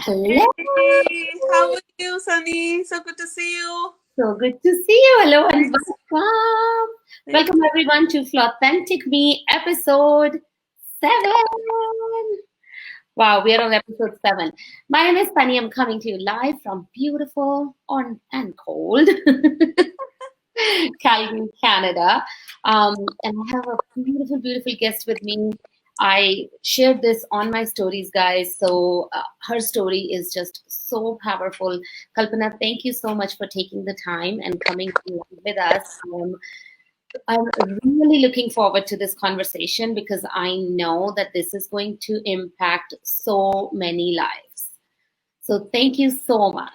Hello. Hey, how are you, Sunny? So good to see you. So good to see you. Hello and Thanks. welcome. Thank Welcome everyone to Flawthentic Me episode 7. Wow, we are on episode 7. My name is Sunny. I'm coming to you live from beautiful and cold Calgary, Canada. And I have a beautiful, beautiful guest with me. I shared this on my stories, guys. So her story is just so powerful. Kalpana, thank you so much for taking the time and coming with us. I'm really looking forward to this conversation because I know that this is going to impact so many lives. So thank you so much.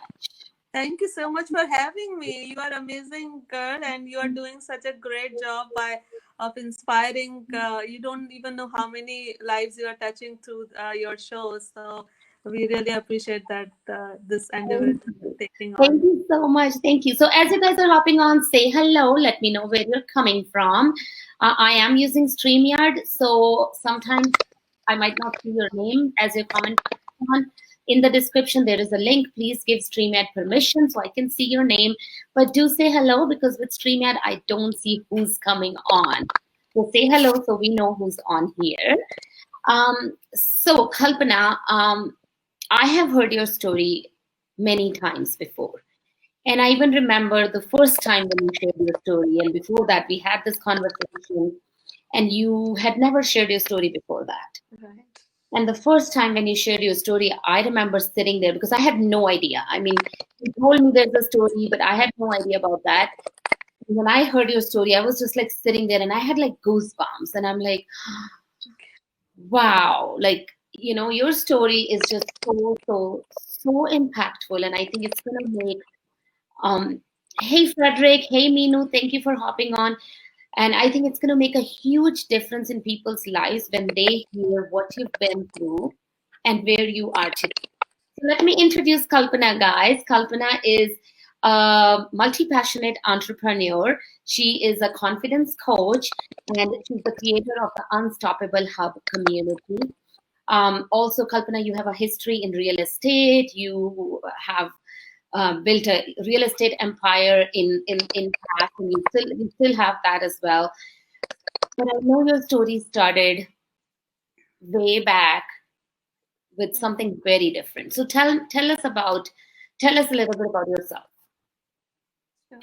Thank you so much for having me. You are amazing girl, and you are doing such a great job by of inspiring. You don't even know how many lives you are touching through your shows. So we really appreciate that this endeavor Thank you. taking Thank on. you so much. Thank you. So, as you guys are hopping on, say hello. Let me know where you're coming from. I am using StreamYard, so sometimes I might not see your name as your comment on. In the description, there is a link. Please give StreamYard permission so I can see your name. But do say hello because with StreamYard, I don't see who's coming on. So, say hello so we know who's on here. So, Kalpana, I have heard your story many times before. And I even remember the first time when you shared your story. And before that, we had this conversation, and you had never shared your story before that. Right. And the first time when you shared your story, I remember sitting there because I had no idea. I mean, you told me there's a story, but I had no idea about that. And when I heard your story, I was just like sitting there and I had like goosebumps. And I'm like, wow, like, your story is just so impactful. And I think it's going to make, um, hey, Frederick, hey, Minu, thank you for hopping on. And I think it's going to make a huge difference in people's lives when they hear what you've been through and where you are today. So let me introduce Kalpana, guys. Kalpana is a multi-passionate entrepreneur. She is a confidence coach and she's the creator of the Unstoppable Hub community. Also, Kalpana, you have a history in real estate. You have built a real estate empire in past, and you still have that as well. But I know your story started way back with something very different. So tell us a little bit about yourself. Sure.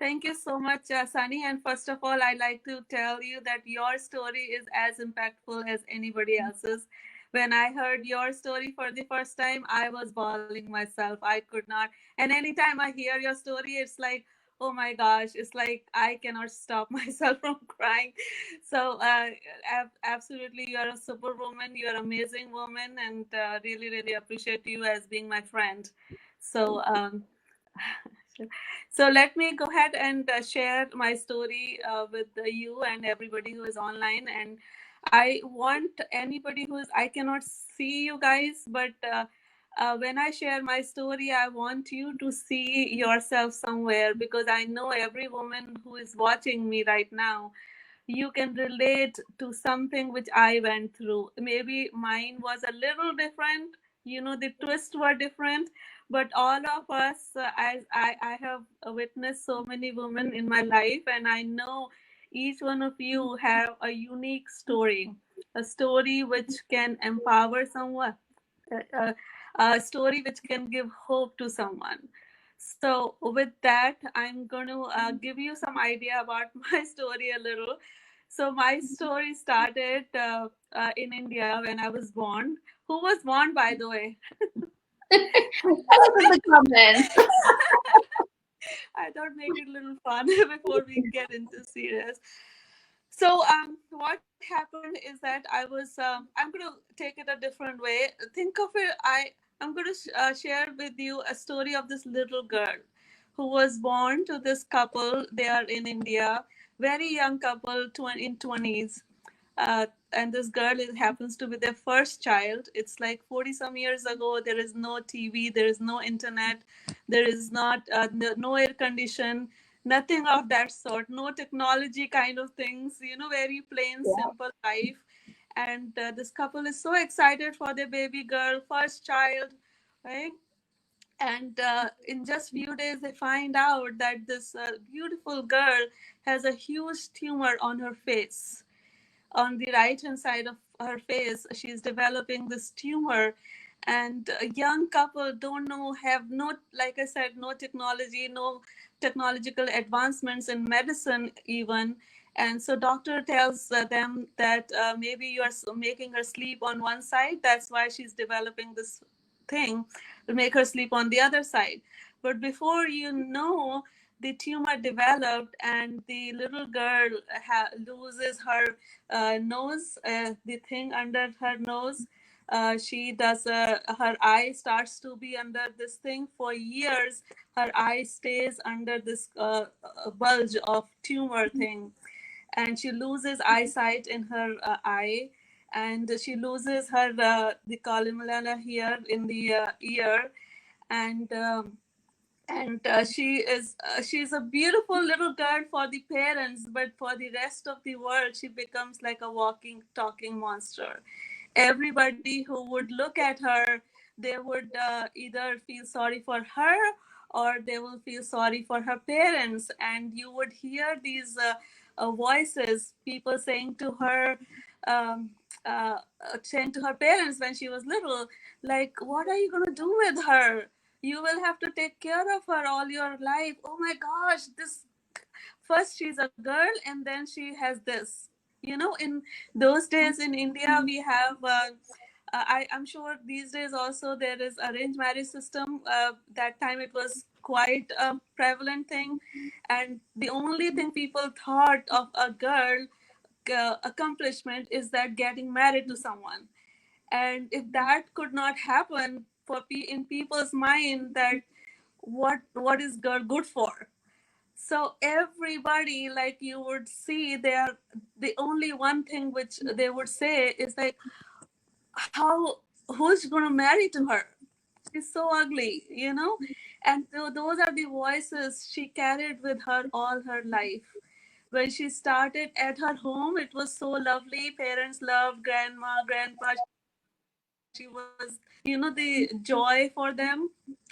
Thank you so much, Sunny. And first of all, I'd like to tell you that your story is as impactful as anybody else's. When I heard your story for the first time, I was bawling myself. I could not. And anytime I hear your story, it's like, oh my gosh, it's like I cannot stop myself from crying. So, absolutely, you are a superwoman. You are an amazing woman, and really, really appreciate you as being my friend. So, so let me go ahead and share my story with you and everybody who is online. And I want anybody who is, I cannot see you guys, but when I share my story, I want you to see yourself somewhere, because I know every woman who is watching me right now, you can relate to something which I went through. Maybe mine was a little different, the twists were different, but all of us, as I have witnessed so many women in my life, and I know each one of you have a unique story, a story which can empower someone, a, a story which can give hope to someone. So, with that, I'm going to give you some idea about my story a little. So, my story started in India when I was born. Who was born, by the way? Tell us in the comments. I thought make it a little fun before we get into serious. So, what happened is that I was. I'm going to take it a different way. Think of it. I'm going to share with you a story of this little girl who was born to this couple. They are in India, very young couple, in 20s. And this girl, it happens to be their first child. It's like 40 some years ago. There is no TV, there is no internet, there is not no air condition, nothing of that sort, no technology kind of things, very plain Yeah. simple life. And this couple is so excited for their baby girl, first child. right? And in just few days they find out that this beautiful girl has a huge tumor on her face, on the right hand side of her face. She's developing this tumor, and a young couple don't know, have no, like I said, no technology, no technological advancements in medicine even. And so doctor tells them that maybe you are making her sleep on one side, that's why she's developing this thing, to make her sleep on the other side. But before you know, the tumor developed, and the little girl loses her nose, the thing under her nose. She does, her eye starts to be under this thing for years. Her eye stays under this bulge of tumor thing, and she loses eyesight in her eye, and she loses her the columella here in the ear, and she's a beautiful little girl for the parents, but for the rest of the world she becomes like a walking talking monster. Everybody who would look at her, they would either feel sorry for her, or they will feel sorry for her parents. And you would hear these voices, people saying to her, um, saying to her parents when she was little, like, what are you going to do with her? You will have to take care of her all your life. Oh my gosh, this, first she's a girl and then she has this. You know, in those days in India, we have I'm sure these days also there is arranged marriage system. That time it was quite a prevalent thing, and the only thing people thought of a girl accomplishment is that getting married to someone. And if that could not happen for in people's mind, that what is girl good for? So everybody, like you would see, there, the only one thing which they would say is like, how, who's going to marry to her? She's so ugly, you know. And those are the voices she carried with her all her life. When she started at her home, it was so lovely. Parents loved grandma, grandpa. She was, the joy for them.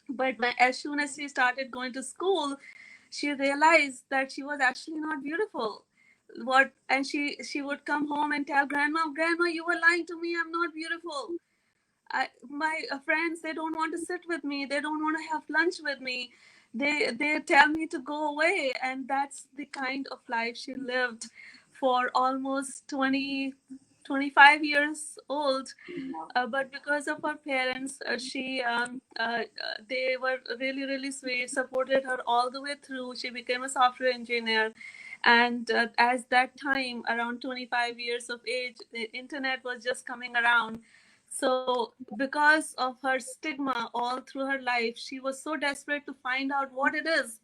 But as soon as she started going to school, she realized that she was actually not beautiful. What? And she would come home and tell grandma, grandma, you were lying to me. I'm not beautiful. My friends, they don't want to sit with me, they don't want to have lunch with me, they tell me to go away. And that's the kind of life she lived for almost 25 years old. But because of her parents, she they were really really sweet, supported her all the way through. She became a software engineer. And as that time, around 25 years of age, the internet was just coming around. So because of her stigma all through her life, she was so desperate to find out what it is,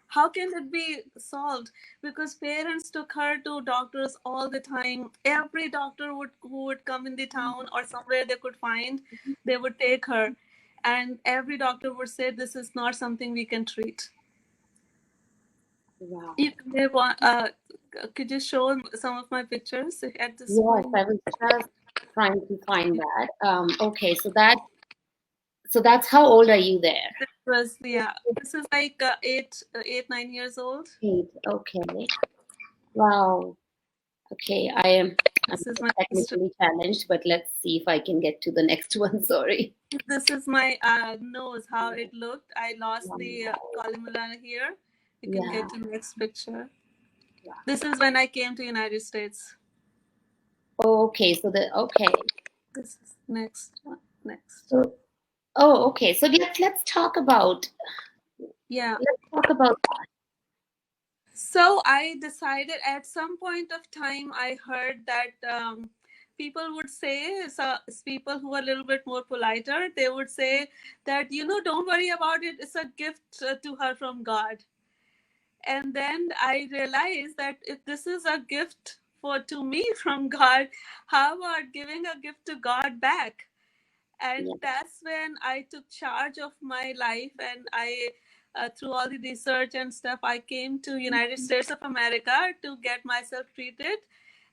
how can it be solved. Because parents took her to doctors all the time. Every doctor who would come in the town or somewhere they could find, they would take her. And every doctor would say, this is not something we can treat. Wow. You may want, could you show some of my pictures at this Yes, point? I was just trying to find that. Okay, so that's how old are you there? This was, yeah, this is like 9 years old. 8. Okay. Wow. Okay, I'm This is my sister. technically challenged, but let's see if I can get to the next one. Sorry. This is my nose, how it looked. I lost the Wow. columella here. You can Yeah. get to the next picture. Wow. This is when I came to United States. Okay, so okay. This is next one. Next. So okay. So let's talk about Yeah. that. So I decided at some point of time, I heard that people would say, so people who are a little bit more politer, they would say that, don't worry about it. It's a gift to her from God. And then I realized that if this is a gift for to me from God, how about giving a gift to God back? And Yeah. that's when I took charge of my life, and I through all the research and stuff, I came to United States of America to get myself treated,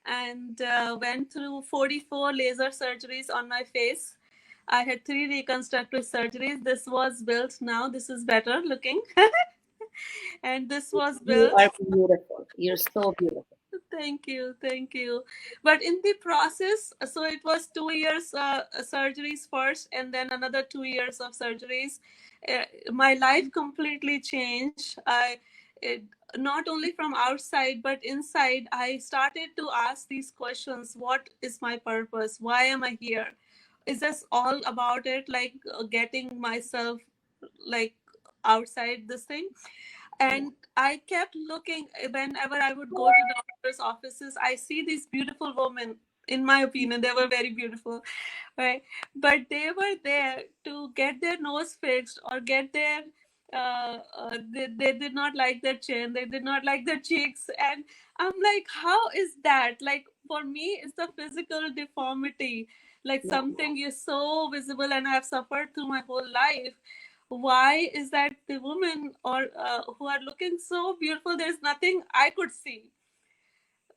and went through 44 laser surgeries on my face. I had 3 reconstructive surgeries. This was built now. This is better looking. And this was You built. are beautiful. You're so beautiful. Thank you, thank you. But in the process, so it was 2 years surgeries first, and then another 2 years of surgeries. My life completely changed. It, Not only from outside but inside, I started to ask these questions: What is my purpose? Why am I here? Is this all about it? Like getting myself like outside this thing? Yeah, And I kept looking. Whenever I would go to doctors offices, I see these beautiful women. In my opinion, they were very beautiful, right? But they were there to get their nose fixed or get their they did not like their chin, they did not like their cheeks. And I'm like, how is that? Like, for me, it's the physical deformity, like yeah, something is so visible, and I've suffered through my whole life. Why is that the women or who are looking so beautiful, there's nothing I could see,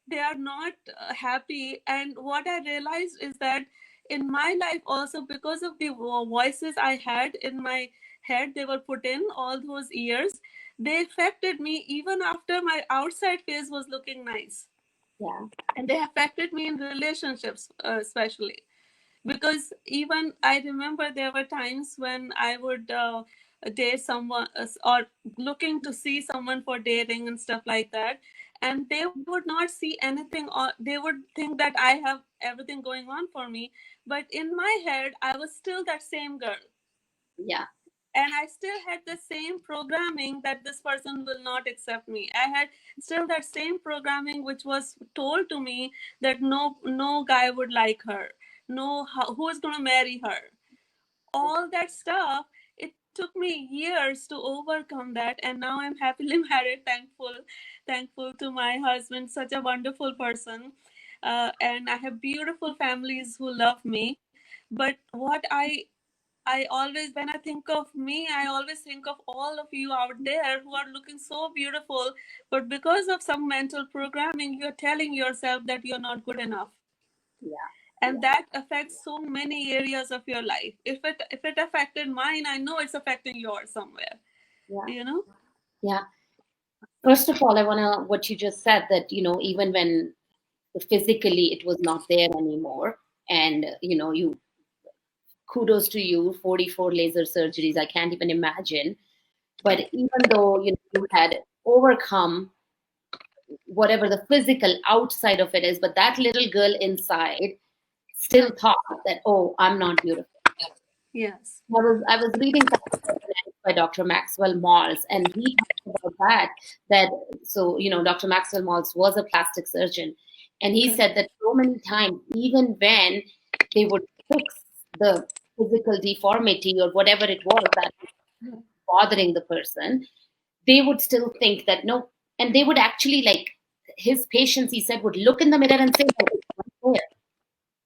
they are not happy? And what I realized is that in my life also, because of the voices I had in my head, they were put in all those years, they affected me even after my outside face was looking nice. yeah, And they affected me in relationships, especially because even I remember there were times when I would date someone, or looking to see someone for dating and stuff like that, and they would not see anything, or they would think that I have everything going on for me, but in my head I was still that same girl, yeah, and I still had the same programming that this person will not accept me. I had still that same programming which was told to me that no guy would like her, no, who is going to marry her, all that stuff. It took me years to overcome that, and now I'm happily married, thankful to my husband, such a wonderful person. And I have beautiful families who love me. But what I always, when I think of me, I always think of all of you out there who are looking so beautiful, but because of some mental programming, you're telling yourself that you're not good enough. yeah, And yeah, that affects so many areas of your life. If it affected mine, I know it's affecting yours somewhere, yeah, you know? yeah. First of all, I want to, what you just said, that, even when physically it was not there anymore, and, you, kudos to you, 44 laser surgeries. I can't even imagine. But even though, you had overcome whatever the physical outside of it is, but that little girl inside still Right. thought that, oh, I'm not beautiful. Yes. I was reading something by Dr. Maxwell Maltz, and he talked about that so, Dr. Maxwell Maltz was a plastic surgeon, and he Correct. said that so many times, even when they would fix the physical deformity or whatever it was that was bothering the person, they would still think that no, and they would actually, like, his patients, he said, would look in the mirror and say, no, it's not there.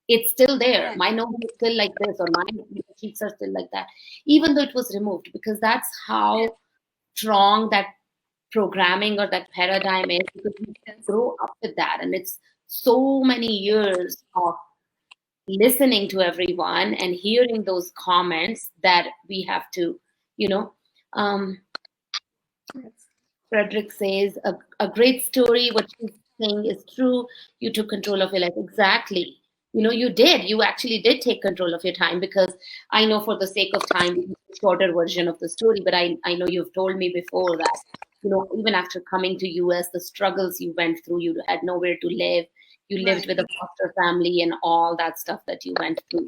It's still there. Right. My nose is still like this, or my cheeks are still like that, even though it was removed, because that's how strong that programming or that paradigm is, because we Yes. grow up with that. And it's so many years of listening to everyone and hearing those comments that we have to, you know, um, Yes. Frederick says, a great story. What she's saying is true. You took control of your life. Exactly. You did. You actually did take control of your time, because I know, for the sake of time, this is a shorter version of the story, but I know you've told me before that, even after coming to US, the struggles you went through, you had nowhere to live. You lived Right. with a foster family and all that stuff that you went through.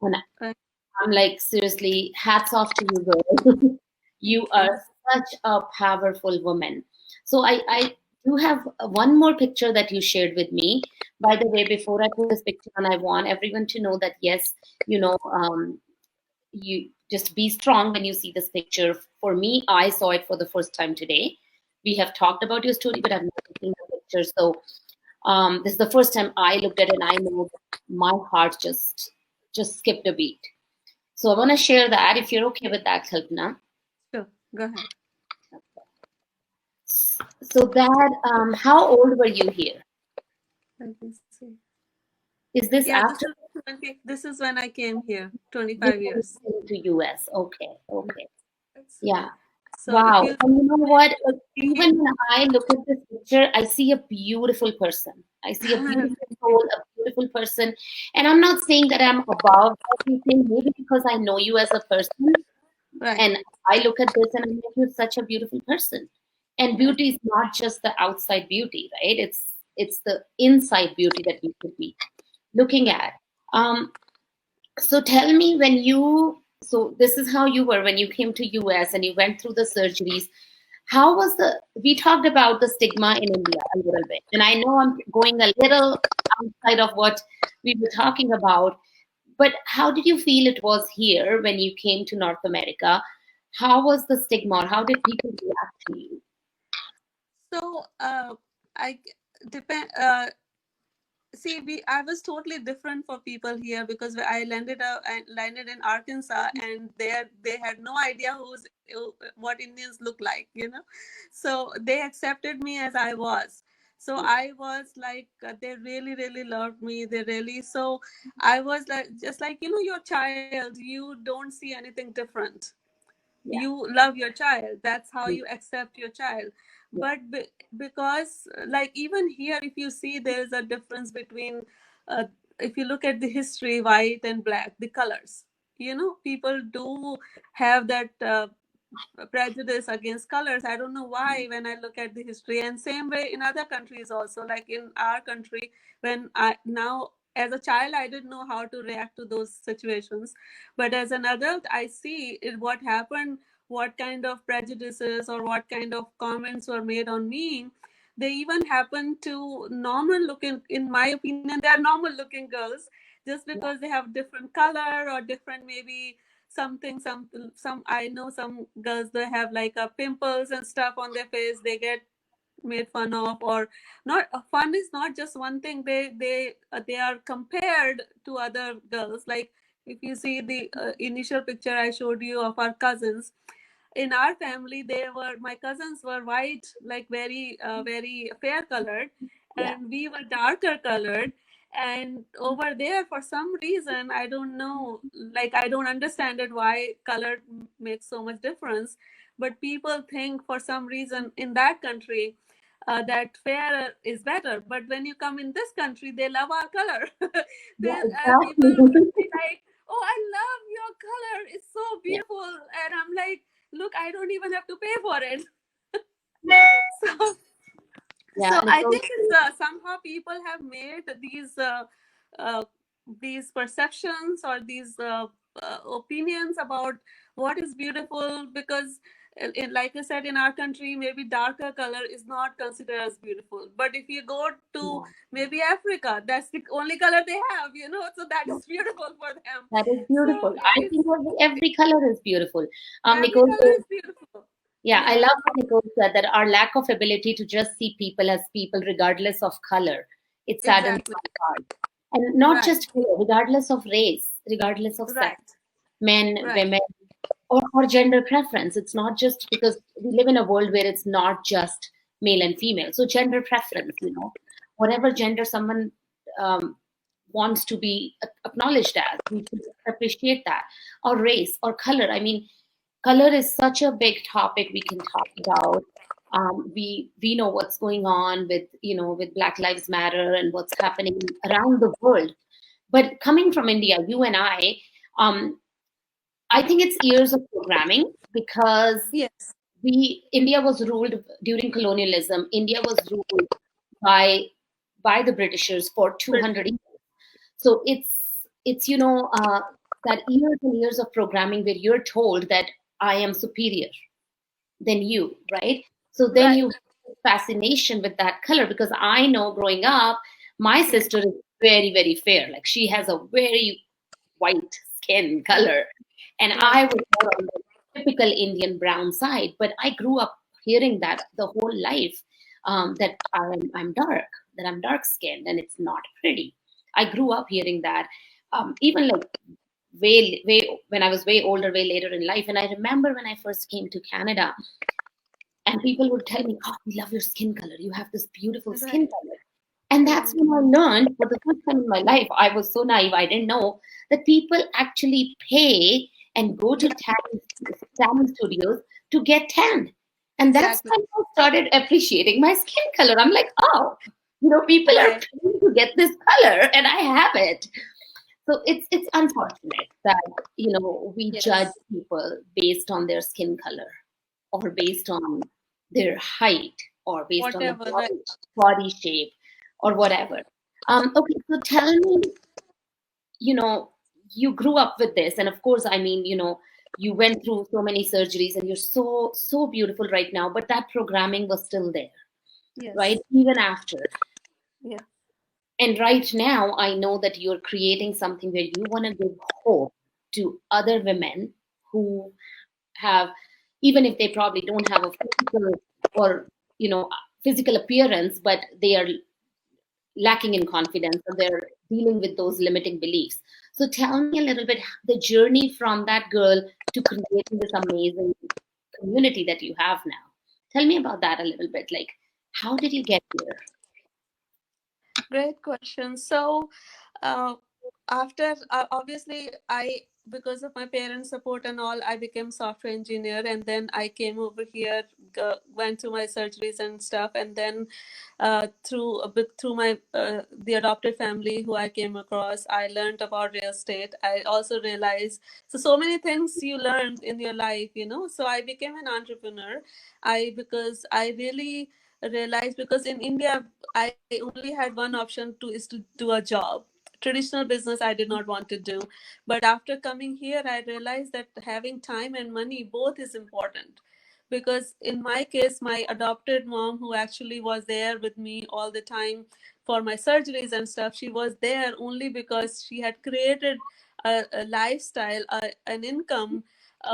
And Right. I'm like, seriously, hats off to you, girl. You Thank are you. such a powerful woman. So I do have one more picture that you shared with me. By the way, before I put this picture on, I want everyone to know that, yes, you just be strong when you see this picture. For me, I saw it for the first time today. We have talked about your story, but I've never seen the picture. So this is the first time I looked at it, and I know my heart just skipped a beat. So I want to share that, if you're okay with that, Kalpana. Sure. Go ahead. So that, how old were you here? Let me see. Is this Yeah, this after? is. This is when I came here, This 25 is years. into US. Okay, okay. Yes. Yeah. So if Wow. you And you know what? Like, see, even when I look at this picture, I see a beautiful person. I see a beautiful soul, a beautiful person. And I'm not saying that I'm above everything, maybe because I know you as a person. right, And I look at this and I'm like, you're such a beautiful person. And right. beauty is not just the outside beauty, right? It's the inside beauty that we could be looking at. Um, so tell me when you, so this is how you were when you came to US and you went through the surgeries. How was we talked about the stigma in India a little bit. And I know I'm going a little outside of what we were talking about, but how did you feel it was here when you came to North America? How was the stigma or how did people react to you? So I depend. See, we I was totally different for people here because I landed in Arkansas, and they had no idea what Indians look like, you know. So they accepted me as I was. So Yeah, I was like, they really really loved me. They really, so I was like, just like, you know, your child, you don't see anything different. yeah, You love your child, that's how yeah, you accept your child. yeah, But because like even here, if you see, there's a difference between uh, if you look at the history, white and black, the colors, you know, people do have that prejudice against colors. I don't know why when I look at the history. And same way in other countries also, like in our country, when I now, as a child, I didn't know how to react to those situations, but as an adult, I see what happened, what kind of prejudices or what kind of comments were made on me. They even happen to normal looking, in my opinion, they are normal looking girls, just yeah, because they have different color or different maybe something, some I know some girls, they have like pimples and stuff on their face, they get made fun of. Or not, fun is not just one thing, they are compared to other girls. Like if you see the initial picture I showed you of our cousins, in our family, they were, my cousins were white, like very very fair colored, yeah, and we were darker colored. And over there, for some reason, I don't know, like I don't understand it, why color makes so much difference. But people think for some reason in that country, that fair is better. But when you come in this country, they love our color. yeah, People exactly. would be like, "Oh, I love your color. It's so Yeah, beautiful," and I'm like, "Look, I don't even have to pay for it." So yeah, and it I goes think it's to, somehow people have made uh, these perceptions or these opinions about what is beautiful, because like I said, in our country, maybe darker color is not considered as beautiful, but if you go to yeah, maybe Africa, that's the only color they have, you know, so that yeah. is beautiful for them. That is So beautiful. I it's, think every color is beautiful. every Nicole color says, is beautiful. yeah, I Yeah, love what Nicole said that our lack of ability to just see people as people, regardless of color, it saddens exactly. my heart. And not Right, just color, regardless of race, regardless of sex, right, men, right, women, or gender preference. It's not just because we live in a world where it's not just male and female. So gender preference, whatever gender someone um, wants to be acknowledged as, we should appreciate that. Or race or color. I mean, color is such a big topic we can talk about. We know what's going on with with Black Lives Matter and what's happening around the world. But coming from India, you and um, I think it's years of programming because yes, India was ruled during colonialism. India was ruled by the Britishers for but 200 years. So it's that years and years of programming where you're told that I am superior than you, right? So then right. you have fascination with that color because I know growing up, my Mm, sister is very, very fair. Like she has a very white skin mm, color. And right, I was more on the typical Indian brown side. But I grew up hearing that the whole life that I'm dark, that I'm dark skinned and it's not pretty. I grew up hearing that. Even like way when I was way older, way later in life. And I remember when I first came to Canada, and people would tell me, "Oh, we love your skin color. You have this beautiful skin right, color." And that's Right. when I learned for the first time in my life. I was so naive, I didn't know that people actually pay and go to tanning studios to get tanned. And that's Exactly. when I started appreciating my skin color. I'm like, oh, people are Right. paying to get this color and I have it. So it's unfortunate that, we judge Yes. people based on their skin color or based on their height or based on the Whatever. Right. body shape or whatever. Okay, so tell me, you know, you grew up with this, and of course, I mean, you went through so many surgeries and you're so beautiful right now, but that programming was still there, right? Yes. Even after. Yeah. And right now, I know that you're creating something where you want to give hope to other women who have, even if they probably don't have a physical or, you know, physical appearance, but they are lacking in confidence or they're dealing with those limiting beliefs. So tell me a little bit the journey from that girl to creating this amazing community that you have now. Tell me about that a little bit. Like, how did you get here? Great question. So, uh, after obviously I, because of my parents' support and all, I became software engineer, and then I came over here, went to my surgeries and stuff, and then through a bit through my the adopted family who I came across, I learned about real estate. I also realized, so many things you learn in your life, So I became an entrepreneur. Because I really realized, because in India I only had one option is to do a job. Traditional business I did not want to do. But after coming here, I realized that having time and money both is important. Because in my case, my adopted mom, who actually was there with me all the time for my surgeries and stuff, she was there only because she had created a lifestyle, an income,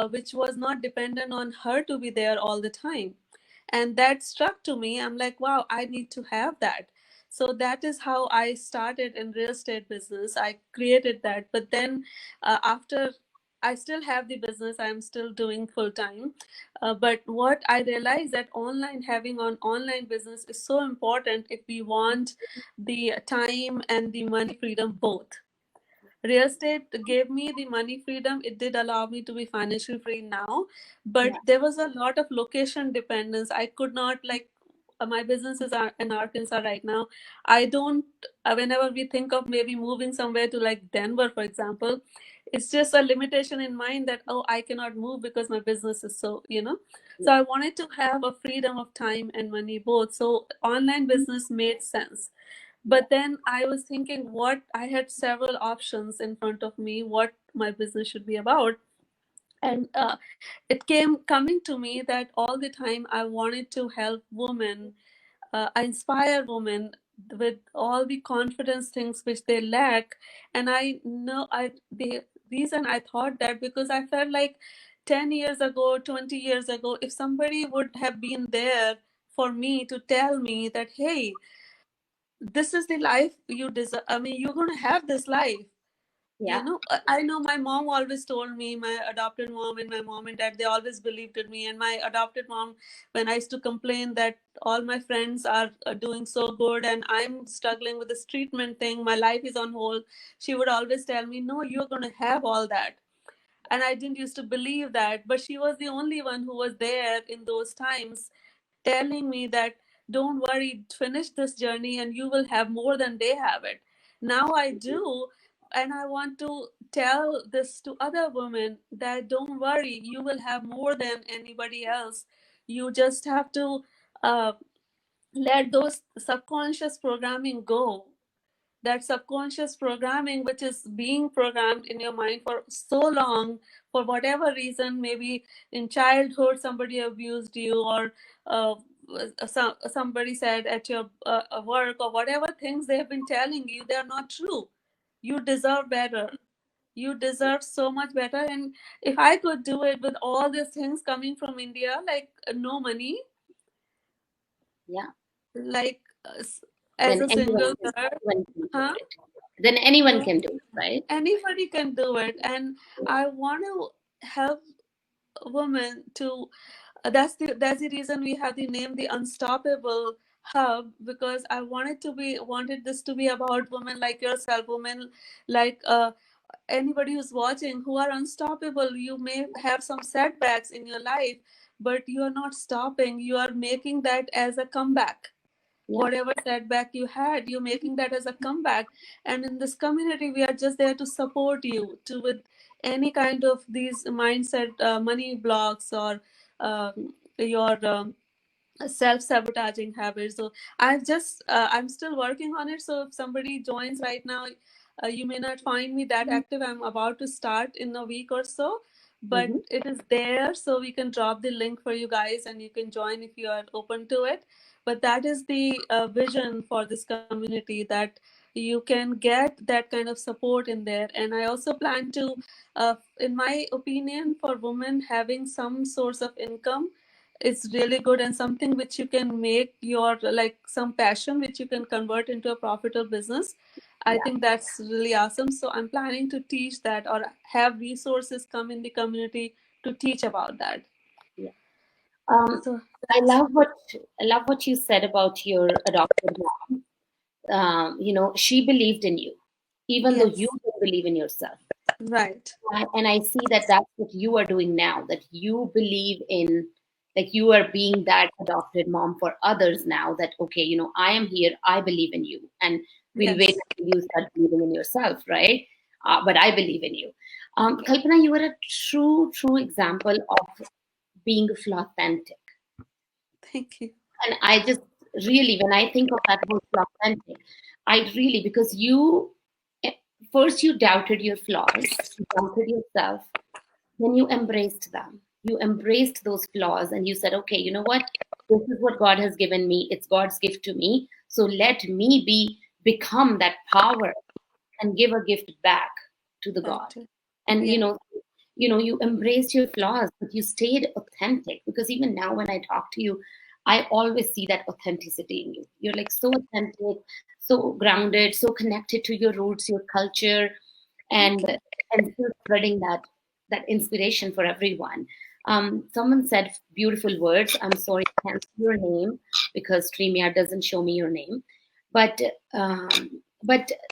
which was not dependent on her to be there all the time. And that struck to me. I'm like, wow, I need to have that. So that is how I started in real estate business. I created that. But then after, I still have the business, I'm still doing full time. But what I realized, that online, having an online business is so important if we want the time and the money freedom both. Real estate gave me the money freedom. It did allow me to be financially free now, but Yeah, there was a lot of location dependence. I could not, like, my businesses are in Arkansas right now. I don't, whenever we think of maybe moving somewhere to like Denver, for example, it's just a limitation in mind that, oh, I cannot move because my business is so. So yeah, I wanted to have a freedom of time and money both. So online business made sense. yeah, But then I was thinking, what, I had several options in front of me, what my business should be about. And it came coming to me that all the time I wanted to help women, I inspire women with all the confidence things which they lack. And I know, the reason I thought that, because I felt like 10 years ago, 20 years ago, if somebody would have been there for me to tell me that, hey, this is the life you deserve. I mean, you're going to have this life. yeah, I know my mom always told me, my adopted mom and my mom and dad, they always believed in me. And my adopted mom, when I used to complain that all my friends are doing so good and I'm struggling with this treatment thing, my life is on hold, she would always tell me, no, you're going to have all that. And I didn't used to believe that, but she was the only one who was there in those times telling me that, don't worry, finish this journey and you will have more than they have it. Now I do. And I want to tell this to other women, that don't worry, you will have more than anybody else. You just have to uh, let those subconscious programming go. That subconscious programming which is being programmed in your mind for so long, for whatever reason, maybe in childhood somebody abused you, or somebody said at your work, or whatever things they have been telling you, they are not true. You deserve better. You deserve so much better. And if I could do it with all these things coming from India, like no money, yeah. like as Then a single girl, anyone can do huh? it. Then anyone Yeah. can do it, right? Anybody can do it. And I want to help women to, that's the reason we have the name the unstoppable hub because I wanted this to be about women like yourself, women like anybody who's watching who are unstoppable. You may have some setbacks in your life, but you are not stopping. You are making that as a comeback. Yeah, Whatever setback you had, you're making that as a comeback. And in this community, we are just there to support you to with any kind of these mindset, money blocks, or your self-sabotaging habits. So I'm still working on it. So if somebody joins right now, you may not find me that active. I'm about to start in a week or so, but hmm, it is there, so we can drop the link for you guys and you can join if you are open to it. But that is the vision for this community, that you can get that kind of support in there. And I also plan to, in my opinion, for women, having some source of income is really good, and something which you can make your, like, some passion which you can convert into a profitable business. I yeah, think that's really awesome. So I'm planning to teach that, or have resources come in the community to teach about that. yeah. Um, So I that's love what I love what you said about your adopted mom. She believed in you, even though you yes, didn't believe in yourself. right, And I see that that's what you are doing now, that you believe in, like you are being that adopted mom for others now, that, okay, I am here, I believe in you. And we'll wait yes, until you start believing in yourself, right? But I believe in you. Kalpana, you are a true, true example of being authentic. thank you. And I just really, when I think of that word authentic, I really, because eh, first you doubted your flaws, you doubted yourself, then you embraced them. You embraced those flaws and you said, okay, you know what? This is what God has given me. It's God's gift to me. So let me become that power and give a gift back to the God. Right, And yeah, you embraced your flaws, but you stayed authentic, because even now when I talk to you, I always see that authenticity in you. You're like so authentic, so grounded, so connected to your roots, your culture, thank and you. still spreading that inspiration for everyone. Someone said beautiful words. I'm sorry I can't see your name because StreamYard doesn't show me your name. But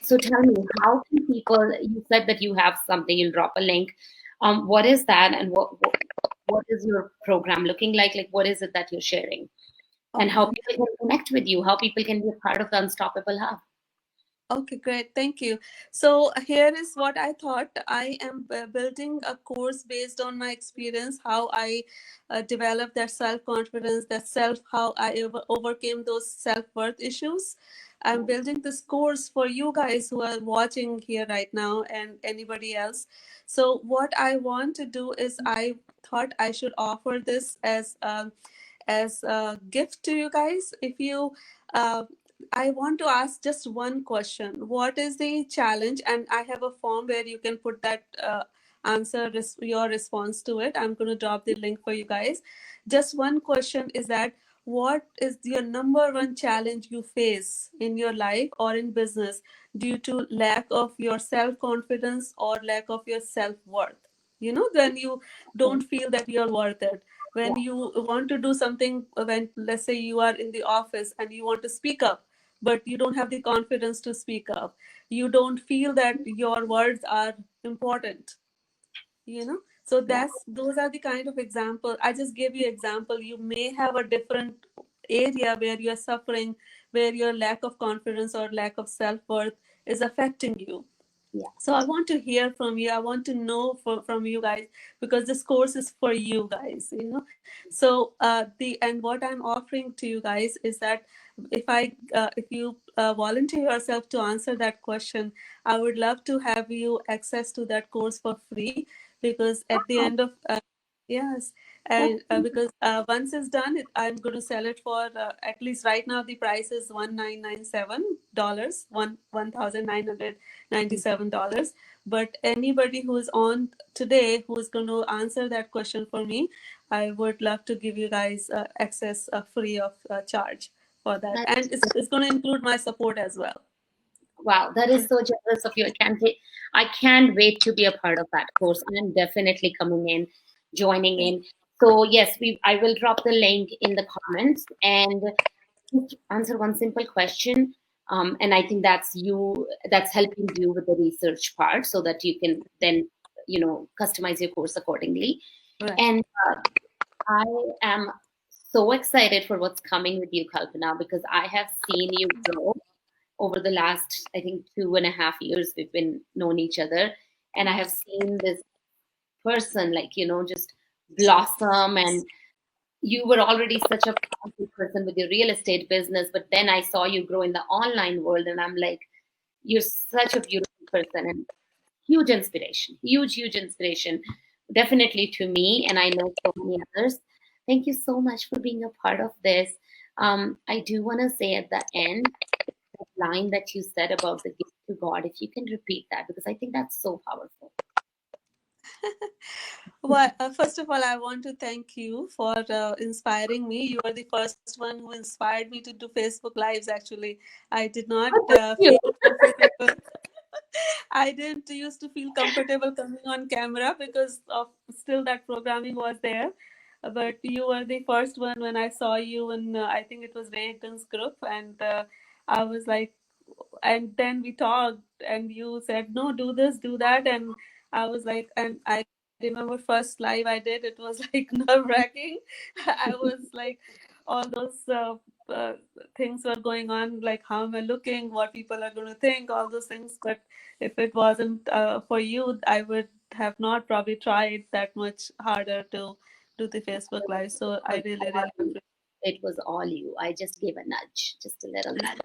so tell me, how can people? You said that you have something. You'll drop a link. What is that, and what is your program looking like? Like, what is it that you're sharing, and how Okay. people can connect with you? How people can be a part of the Unstoppable Hub? Okay, great. Thank you. So here is what I thought. I am building a course based on my experience, how I developed that self-confidence, that self, how I overcame those self-worth issues. I'm building this course for you guys who are watching here right now and anybody else. So what I want to do is, I thought I should offer this as a gift to you guys. If you uh, I want to ask just one question. What is the challenge? And I have a form where you can put that your response to it. I'm going to drop the link for you guys. Just one question is that, what is your number one challenge you face in your life or in business due to lack of your self confidence or lack of your self worth? You know, when you don't feel that you're worth it, Yeah, when you want to do something, when let's say you are in the office and you want to speak up, but you don't have the confidence to speak up, you don't feel that your words are important, you know. So yeah, that's, those are the kind of example I just gave you. Example, you may have a different area where you're suffering, where your lack of confidence or lack of self-worth is affecting you. yeah. So I want to hear from you. I want to know from you guys, because this course is for you guys, you know. So the and what I'm offering to you guys is that, if you volunteer yourself to answer that question, I would love to have you access to that course for free. Because at the Oh, end of yes, that's and because once it's done, I'm going to sell it for, at least right now the price is $1997, $1,997. But anybody who is on today who is going to answer that question for me, I would love to give you guys access free of charge for that, and that's it's going to include my support as well. Wow, that is Okay. so generous of you. I can't wait to be a part of that course. I'm definitely coming in, joining Thank in. So yes, I will drop the link in the comments. And just answer one simple question. And I think that's helping you with the research part so that you can then, customize your course accordingly. Right. And I am so excited for what's coming with you, Kalpana, because I have seen you grow over the last, I think, 2.5 years we've been known each other. And I have seen this person, like, just blossom. And you were already such a powerful person with your real estate business, but then I saw you grow in the online world, and I'm like, you're such a beautiful person and huge inspiration, huge inspiration, definitely to me, and I know so many others. Thank you so much for being a part of this. I do want to say at the end, that line that you said about the gift to God, if you can repeat that, because I think that's so powerful. Well, first of all, I want to thank you for inspiring me. You are the first one who inspired me to do Facebook Lives, actually. I did not Oh, thank you. feel comfortable. I didn't used to feel comfortable coming on camera because of still that programming was there. But you were the first one when I saw you, and I think it was Ray Higdon's group, and I was like, and then we talked, and you said, no, do this, do that, and I was like, and I remember first live I did, it was like nerve-wracking. I was like, all those uh, things were going on, like how am I looking, what people are going to think, all those things. But if it wasn't for you, I would have not probably tried that much harder to do the Facebook Live. So I Was really, all really you. appreciate. It was all you. I just gave a nudge, just a little nudge.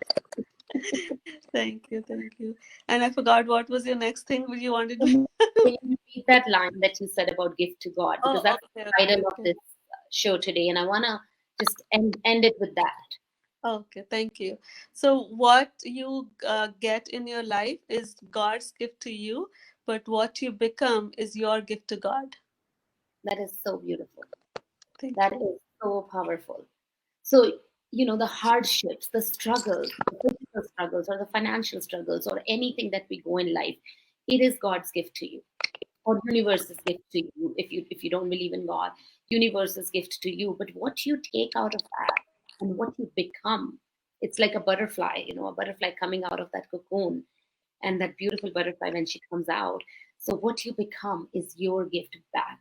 Thank you, thank you. And I forgot what was your next thing which you wanted me. Can you repeat that line that you said about gift to God? Because Oh, that's okay, the okay, title of okay. this show today, and I wanna just end it with that. Okay, thank you. So, what you get in your life is God's gift to you, but what you become is your gift to God. That is so beautiful. Thank That you. is so powerful. So, the hardships, the struggles, the physical struggles, or the financial struggles, or anything that we go in life, it is God's gift to you, or universe's gift to you. If you don't believe in God, universe's gift to you. But what you take out of that and what you become, it's like a butterfly, a butterfly coming out of that cocoon, and that beautiful butterfly when she comes out. So what you become is your gift back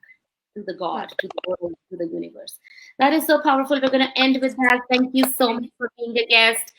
to the God, Right. to the world, to the universe. That is so powerful. We're going to end with that. Thank you so Thank much for being a guest.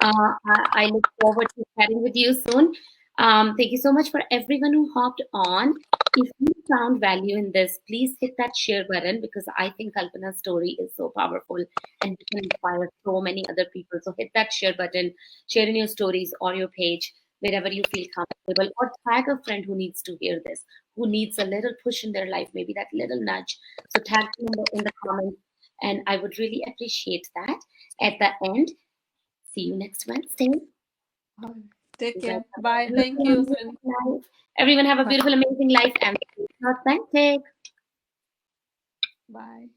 I look forward to chatting with you soon. Thank you so much for everyone who hopped on. If you found value in this, please hit that share button, because I think Kalpana's story is so powerful and we can inspire so many other people. So hit that share button, share in your stories or your page, wherever you feel comfortable, or tag a friend who needs to hear this, who needs a little push in their life, maybe that little nudge. So tag them in the comments, and I would really appreciate that. At the end, see you next Wednesday. Um, Take you guys care. have a Bye. Thank beautiful, you. amazing life. Everyone have a Bye. beautiful, amazing life, and stay authentic. Bye.